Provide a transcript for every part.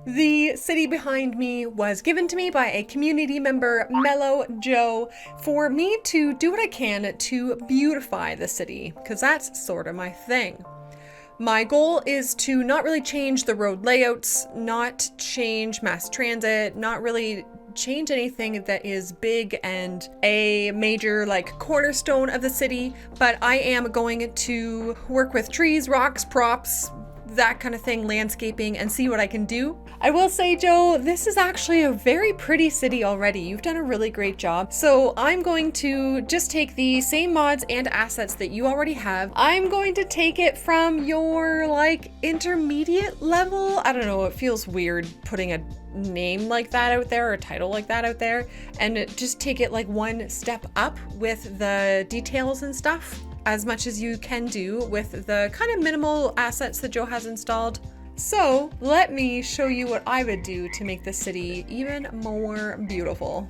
The city behind me was given to me by a community member, Mellow Joe, for me to do what I can to beautify the city, because that's sort of my thing. My goal is to not really change the road layouts, not change mass transit, not really change anything that is big and a major cornerstone of the city, but I am going to work with trees, rocks, props, that kind of thing, landscaping, and see what I can do. I will say, Joe, this is actually a very pretty city already. You've done a really great job. So I'm going to just take the same mods and assets that you already have. I'm going to take it from your intermediate level. I don't know, it feels weird putting a name like that out there or a title like that out there, and just take it one step up with the details and stuff, as much as you can do with the kind of minimal assets that Joe has installed. So let me show you what I would do to make the city even more beautiful.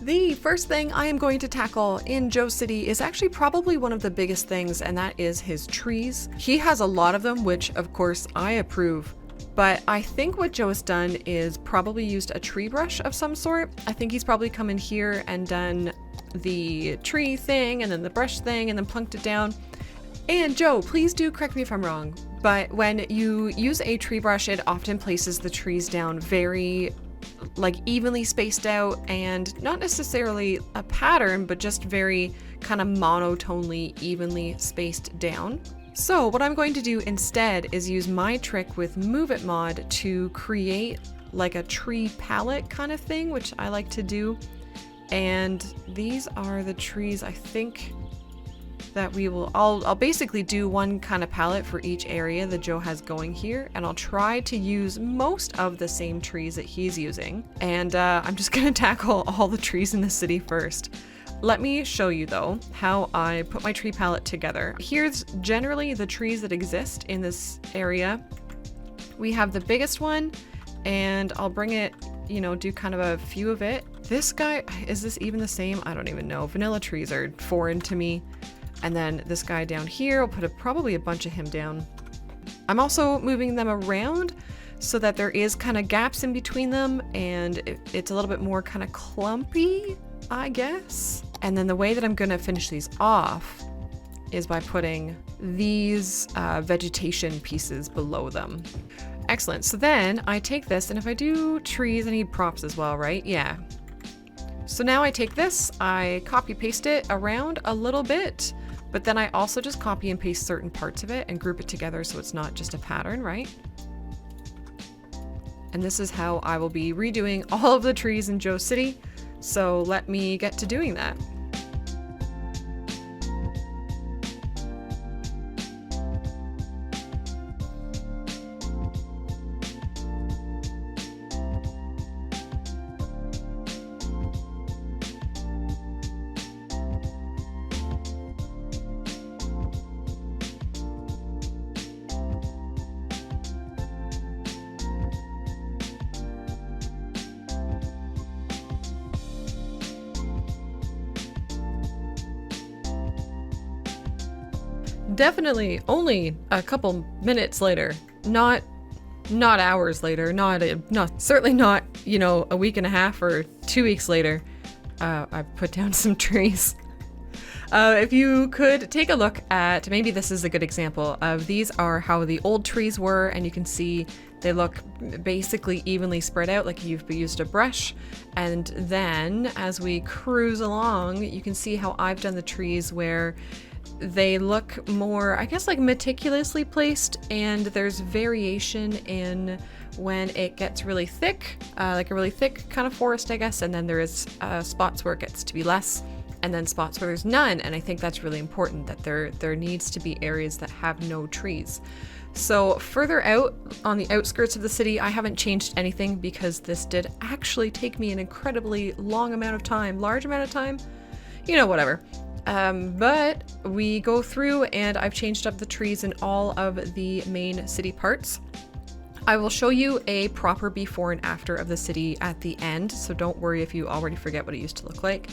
The first thing I am going to tackle in Joe's city is actually probably one of the biggest things, and that is his trees. He has a lot of them, which of course I approve. But I think what Joe has done is probably used a tree brush of some sort. I think he's probably come in here and done the tree thing and then the brush thing and then plunked it down. And Joe, please do correct me if I'm wrong, but when you use a tree brush, it often places the trees down very evenly spaced out, and not necessarily a pattern, but just very kind of monotonely evenly spaced down. So what I'm going to do instead is use my trick with Move It mod to create a tree palette kind of thing, which I like to do. And these are the trees I think that I'll basically do one kind of palette for each area that Joe has going here, and I'll try to use most of the same trees that he's using. And I'm just gonna tackle all the trees in the city first. Let me show you though how I put my tree palette together. Here's generally the trees that exist in this area. We have the biggest one, and I'll bring it, do kind of a few of it. This guy, is this even the same? I don't even know. Vanilla trees are foreign to me. And then this guy down here, I'll put probably a bunch of him down. I'm also moving them around so that there is kind of gaps in between them, and it's a little bit more kind of clumpy, I guess. And then the way that I'm gonna finish these off is by putting these vegetation pieces below them. Excellent. So then I take this, and if I do trees, I need props as well, right? Yeah. So now I take this, I copy paste it around a little bit, but then I also just copy and paste certain parts of it and group it together so it's not just a pattern, right? And this is how I will be redoing all of the trees in Joe's city. So let me get to doing that. Definitely only a couple minutes later, not hours later, certainly not, a week and a half or 2 weeks later, I put down some trees. If you could take a look at, maybe this is a good example of, these are how the old trees were, and you can see they look basically evenly spread out like you've used a brush. And then as we cruise along, you can see how I've done the trees where they look more, I guess, meticulously placed, and there's variation in when it gets really thick, like a really thick kind of forest, I guess, and then there is spots where it gets to be less, and then spots where there's none. And I think that's really important, that there needs to be areas that have no trees. So further out on the outskirts of the city, I haven't changed anything because this did actually take me an incredibly large amount of time, whatever. But we go through, and I've changed up the trees in all of the main city parts. I will show you a proper before and after of the city at the end, so don't worry if you already forget what it used to look like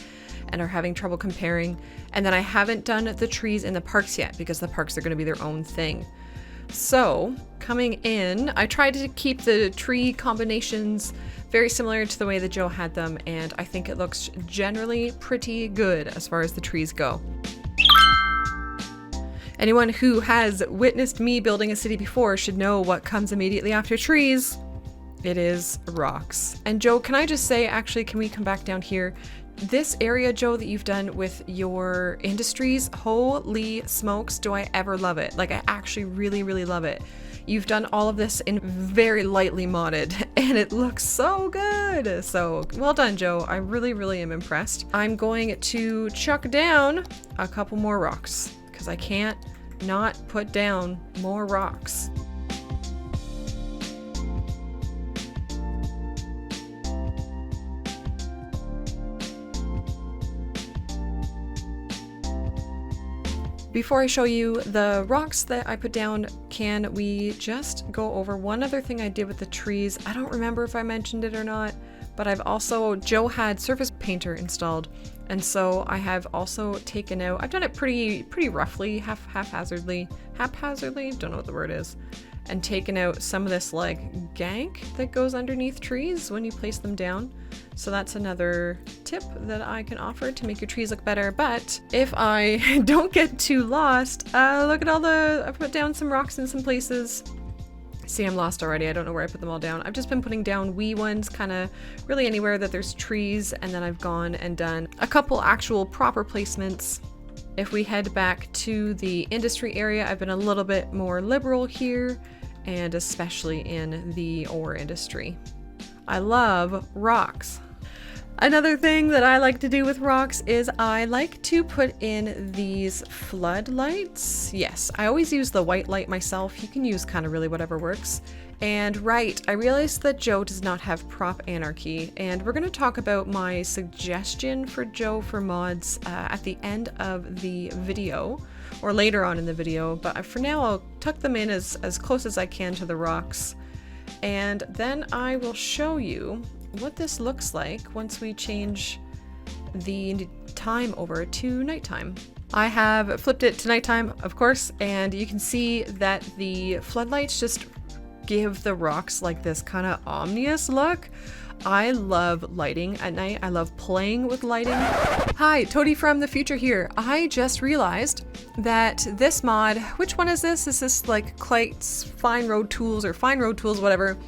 and are having trouble comparing. And then I haven't done the trees in the parks yet because the parks are going to be their own thing. So coming in, I tried to keep the tree combinations very similar to the way that Joe had them, and I think it looks generally pretty good as far as the trees go. Anyone who has witnessed me building a city before should know what comes immediately after trees. It is rocks. And Joe, can I just say, actually, can we come back down here? This area, Joe, that you've done with your industries, holy smokes, do I ever love it. Like, I actually really, really love it. You've done all of this in very lightly modded, and it looks so good. So well done, Joe. I really, really am impressed. I'm going to chuck down a couple more rocks because I can't not put down more rocks. Before I show you the rocks that I put down, can we just go over one other thing I did with the trees? I don't remember if I mentioned it or not, but Joe had Surface Painter installed, and so I have also taken out, I've done it pretty roughly, haphazardly, don't know what the word is, and taken out some of this like gank that goes underneath trees when you place them down. So that's another tip that I can offer to make your trees look better. But if I don't get too lost, look at I put down some rocks in some places. See, I'm lost already. I don't know where I put them all down. I've just been putting down wee ones kind of really anywhere that there's trees, and then I've gone and done a couple actual proper placements. If we head back to the industry area, I've been a little bit more liberal here, and especially in the ore industry. I love rocks. Another thing that I like to do with rocks is I like to put in these floodlights. Yes, I always use the white light myself. You can use kind of really whatever works. And right, I realized that Joe does not have prop anarchy, and we're going to talk about my suggestion for Joe for mods at the end of the video, or later on in the video, but for now I'll tuck them in as close as I can to the rocks, and then I will show you what this looks like once we change the time over to nighttime. I have flipped it to nighttime, of course, and you can see that the floodlights just give the rocks like this kind of ominous look. I love lighting at night. I love playing with lighting. Hi, Toadie from the future here. I just realized that this mod, which one is this? Is this like Clight's Fine Road Tools or Fine Road Tools, whatever?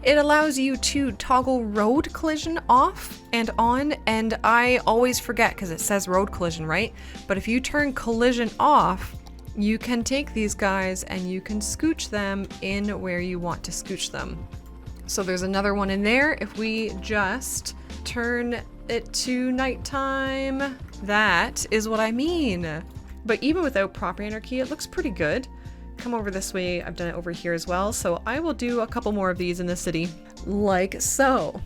It allows you to toggle road collision off and on, and I always forget because it says road collision, right? But if you turn collision off, you can take these guys and you can scooch them in where you want to scooch them. So there's another one in there. If we just turn it to nighttime, that is what I mean. But even without proper anarchy, it looks pretty good. Come over this way. I've done it over here as well. So I will do a couple more of these in the city, like so.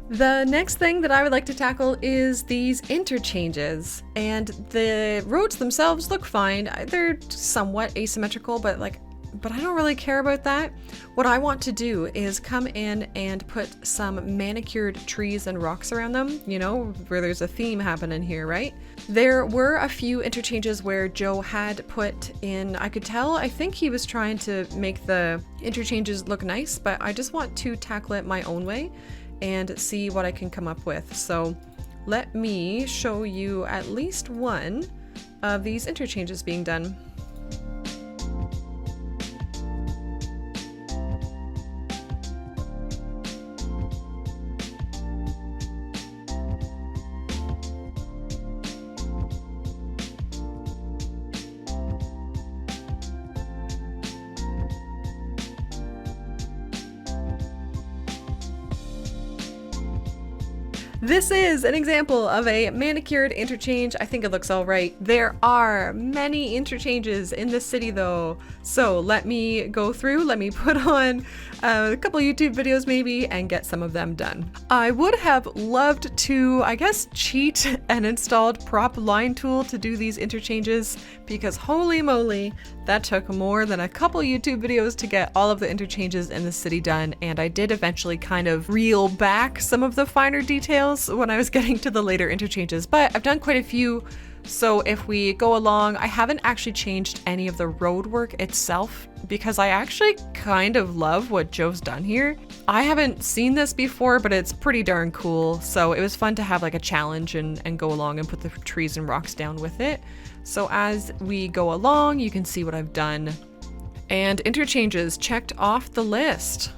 The next thing that I would like to tackle is these interchanges, and the roads themselves look fine. They're somewhat asymmetrical, but I don't really care about that. What I want to do is come in and put some manicured trees and rocks around them, you know, where there's a theme happening here, right? There were a few interchanges where Joe had put in, I could tell, I think he was trying to make the interchanges look nice, but I just want to tackle it my own way and see what I can come up with. So let me show you at least one of these interchanges being done. This is an example of a manicured interchange. I think it looks all right. There are many interchanges in this city though. So let me go through, let me put on a couple YouTube videos maybe and get some of them done. I would have loved to, I guess, cheat and installed prop line tool to do these interchanges, because holy moly, that took more than a couple YouTube videos to get all of the interchanges in the city done, and I did eventually kind of reel back some of the finer details when I was getting to the later interchanges, but I've done quite a few So if we go along, I haven't actually changed any of the road work itself because I actually kind of love what Joe's done here. I haven't seen this before, but it's pretty darn cool. So it was fun to have like a challenge and go along and put the trees and rocks down with it. So as we go along, you can see what I've done. And interchanges checked off the list.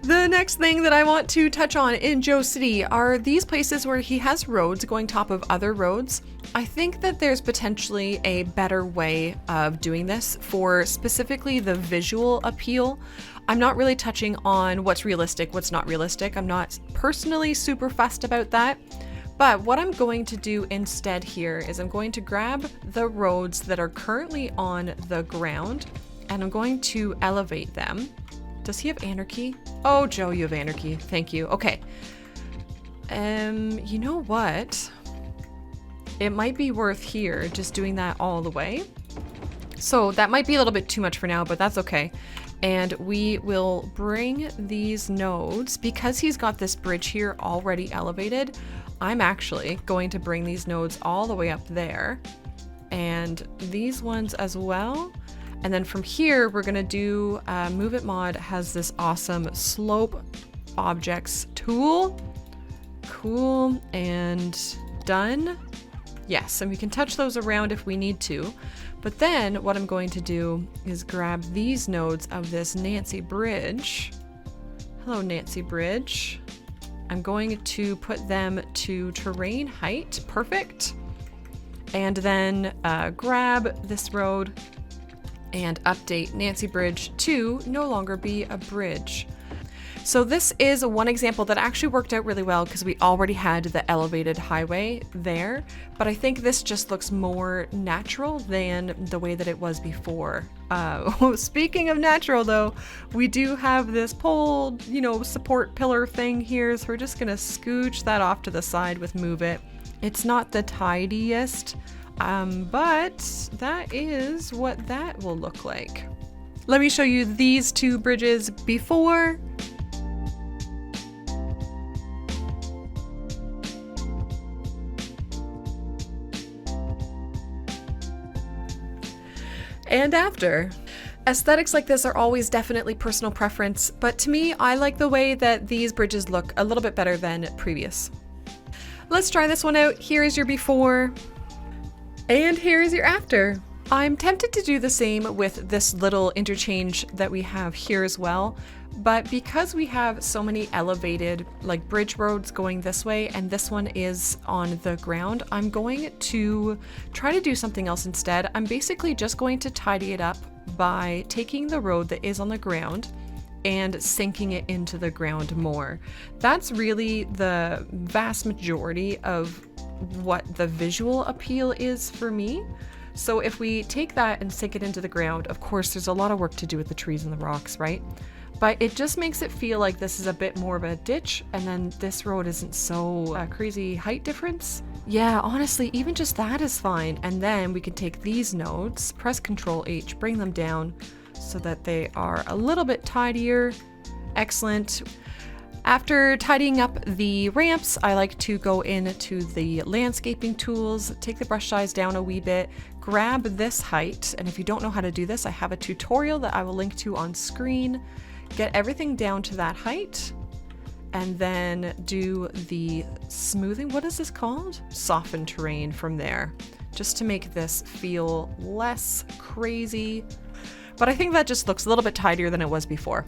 The next thing that I want to touch on in Joe City are these places where he has roads going top of other roads. I think that there's potentially a better way of doing this for specifically the visual appeal. I'm not really touching on what's realistic, what's not realistic. I'm not personally super fussed about that. But what I'm going to do instead here is I'm going to grab the roads that are currently on the ground and I'm going to elevate them. Does he have anarchy? Oh, Joe, you have anarchy. Thank you. Okay. You know what? It might be worth here just doing that all the way. So that might be a little bit too much for now, but that's okay. And we will bring these nodes, because he's got this bridge here already elevated, I'm actually going to bring these nodes all the way up there and these ones as well. And then from here, we're gonna do, Move It Mod has this awesome slope objects tool. Cool, and done. Yes, and we can touch those around if we need to. But then what I'm going to do is grab these nodes of this Nancy Bridge. Hello, Nancy Bridge. I'm going to put them to terrain height, perfect. And then grab this road and update Nancy Bridge to no longer be a bridge. So this is one example that actually worked out really well because we already had the elevated highway there, but I think this just looks more natural than the way that it was before. Speaking of natural though, we do have this pole, support pillar thing here, so we're just gonna scooch that off to the side with Move It. It's not the tidiest, but that is what that will look like. Let me show you these two bridges before. And after. Aesthetics like this are always definitely personal preference, but to me, I like the way that these bridges look a little bit better than previous. Let's try this one out. Here is your before. And here is your after. I'm tempted to do the same with this little interchange that we have here as well, but because we have so many elevated bridge roads going this way and this one is on the ground, I'm going to try to do something else instead. I'm basically just going to tidy it up by taking the road that is on the ground and sinking it into the ground more. That's really the vast majority of what the visual appeal is for me. So if we take that and sink it into the ground, of course there's a lot of work to do with the trees and the rocks, right? But it just makes it feel like this is a bit more of a ditch, and then this road isn't so crazy height difference. Yeah, honestly, even just that is fine. And then we can take these nodes, press Ctrl H, bring them down so that they are a little bit tidier. Excellent. After tidying up the ramps, I like to go into the landscaping tools, take the brush size down a wee bit, grab this height, and if you don't know how to do this, I have a tutorial that I will link to on screen. Get everything down to that height, and then do the smoothing. What is this called? Soften terrain from there, just to make this feel less crazy. But I think that just looks a little bit tidier than it was before.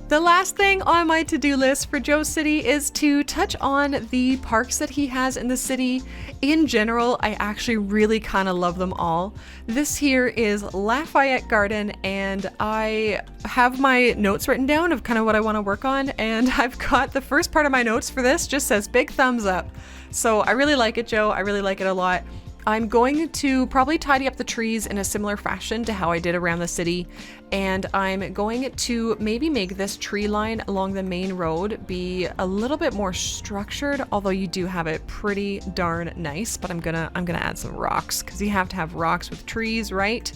The last thing on my to-do list for Joe City is to touch on the parks that he has in the city. In general, I actually really kind of love them all. This here is Lafayette Garden, and I have my notes written down of kind of what I want to work on, and I've got the first part of my notes for this just says big thumbs up. So I really like it, Joe. I really like it a lot. I'm going to probably tidy up the trees in a similar fashion to how I did around the city, and I'm going to maybe make this tree line along the main road be a little bit more structured, although you do have it pretty darn nice. But I'm gonna add some rocks because you have to have rocks with trees, right?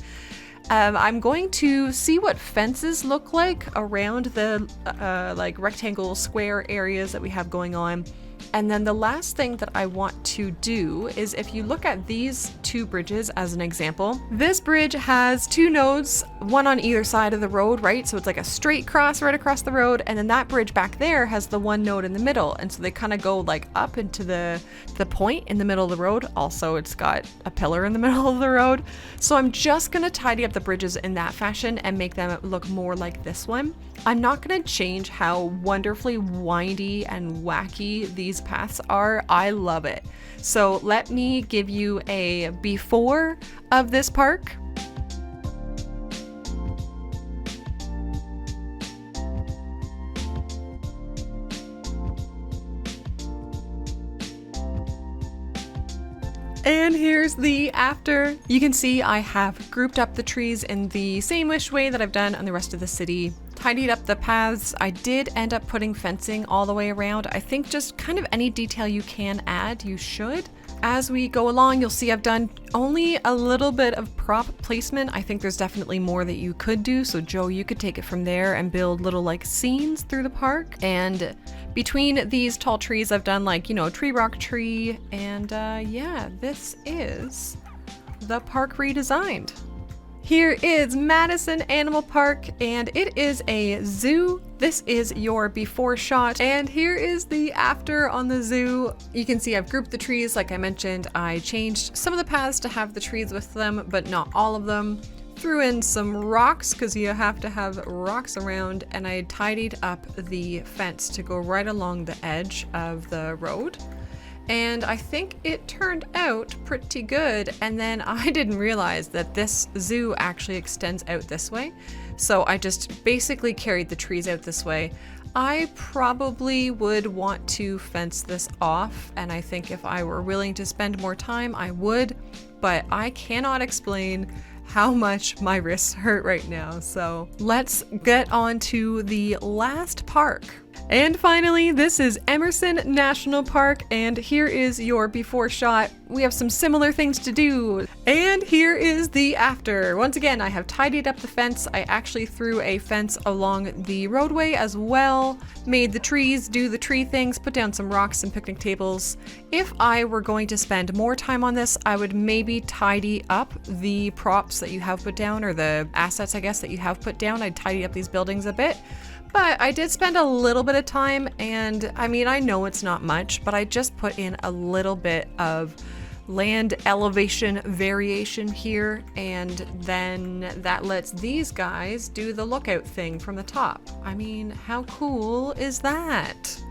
I'm going to see what fences look like around the rectangle square areas that we have going on. And then the last thing that I want to do is, if you look at these two bridges as an example, this bridge has two nodes, one on either side of the road, right? So it's like a straight cross right across the road. And then that bridge back there has the one node in the middle. And so they kind of go like up into the point in the middle of the road. Also, it's got a pillar in the middle of the road. So I'm just going to tidy up the bridges in that fashion and make them look more like this one. I'm not going to change how wonderfully windy and wacky these paths are. I love it. So let me give you a before of this park. And here's the after. You can see I have grouped up the trees in the same-ish way that I've done on the rest of the city. Tidied up the paths. I did end up putting fencing all the way around. I think just kind of any detail you can add, you should. As we go along, you'll see I've done only a little bit of prop placement. I think there's definitely more that you could do. So Joe, you could take it from there and build little like scenes through the park. And between these tall trees, I've done like, you know, tree rock tree. And yeah, this is the park redesigned. Here is Madison Animal Park, and it is a zoo. This is your before shot, and here is the after on the zoo. You can see I've grouped the trees like I mentioned. I changed some of the paths to have the trees with them, but not all of them. Threw in some rocks because you have to have rocks around, and I tidied up the fence to go right along the edge of the road. And I think it turned out pretty good. And then I didn't realize that this zoo actually extends out this way. So I just basically carried the trees out this way. I probably would want to fence this off. And I think if I were willing to spend more time, I would. But I cannot explain how much my wrists hurt right now. So let's get on to the last park. And finally, this is Emerson National Park, and here is your before shot. We have some similar things to do. And here is the after. Once again, I have tidied up the fence. I actually threw a fence along the roadway as well, made the trees do the tree things, put down some rocks and picnic tables. If I were going to spend more time on this, I would maybe tidy up the props that you have put down, or the assets, I guess, that you have put down. I'd tidy up these buildings a bit. But I did spend a little bit of time, and I mean, I know it's not much, but I just put in a little bit of land elevation variation here, and then that lets these guys do the lookout thing from the top. I mean, how cool is that?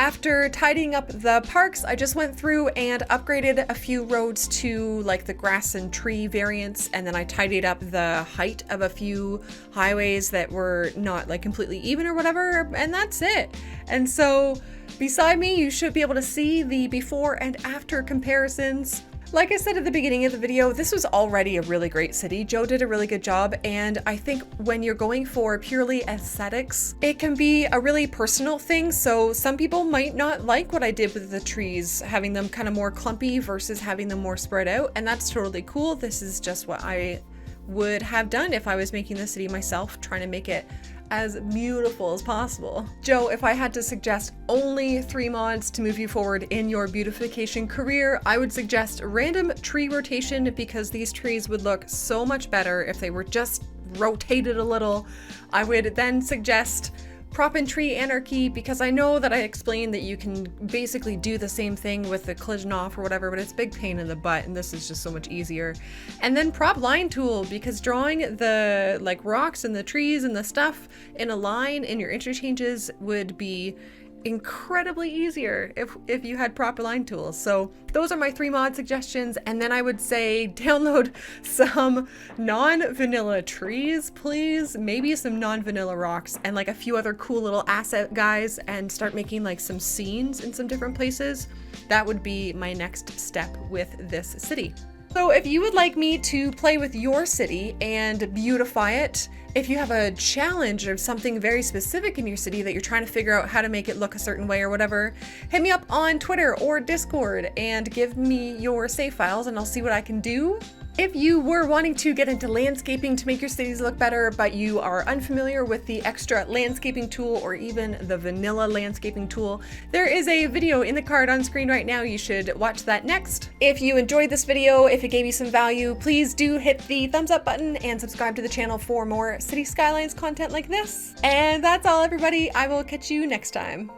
After tidying up the parks, I just went through and upgraded a few roads to like the grass and tree variants, and then I tidied up the height of a few highways that were not like completely even or whatever, and that's it. And so beside me, you should be able to see the before and after comparisons. Like I said at the beginning of the video, this was already a really great city. Joe did a really good job, and I think when you're going for purely aesthetics, it can be a really personal thing. So some people might not like what I did with the trees, having them kind of more clumpy versus having them more spread out, and that's totally cool. This is just what I would have done if I was making the city myself, trying to make it as beautiful as possible. Joe, if I had to suggest only 3 mods to move you forward in your beautification career, I would suggest random tree rotation, because these trees would look so much better if they were just rotated a little. I would then suggest prop and tree anarchy, because I know that I explained that you can basically do the same thing with the collision off or whatever, but it's a big pain in the butt, and this is just so much easier. And then prop line tool, because drawing the like rocks and the trees and the stuff in a line in your interchanges would be incredibly easier if you had proper line tools. So those are my 3 mod suggestions, and then I would say download some non-vanilla trees, please, maybe some non-vanilla rocks, and like a few other cool little asset guys, and start making like some scenes in some different places. That would be my next step with this city. So if you would like me to play with your city and beautify it If you have a challenge or something very specific in your city that you're trying to figure out how to make it look a certain way or whatever, hit me up on Twitter or Discord and give me your save files and I'll see what I can do. If you were wanting to get into landscaping to make your cities look better, but you are unfamiliar with the extra landscaping tool or even the vanilla landscaping tool, there is a video in the card on screen right now. You should watch that next. If you enjoyed this video, if it gave you some value, please do hit the thumbs up button and subscribe to the channel for more City Skylines content like this. And that's all, everybody. I will catch you next time.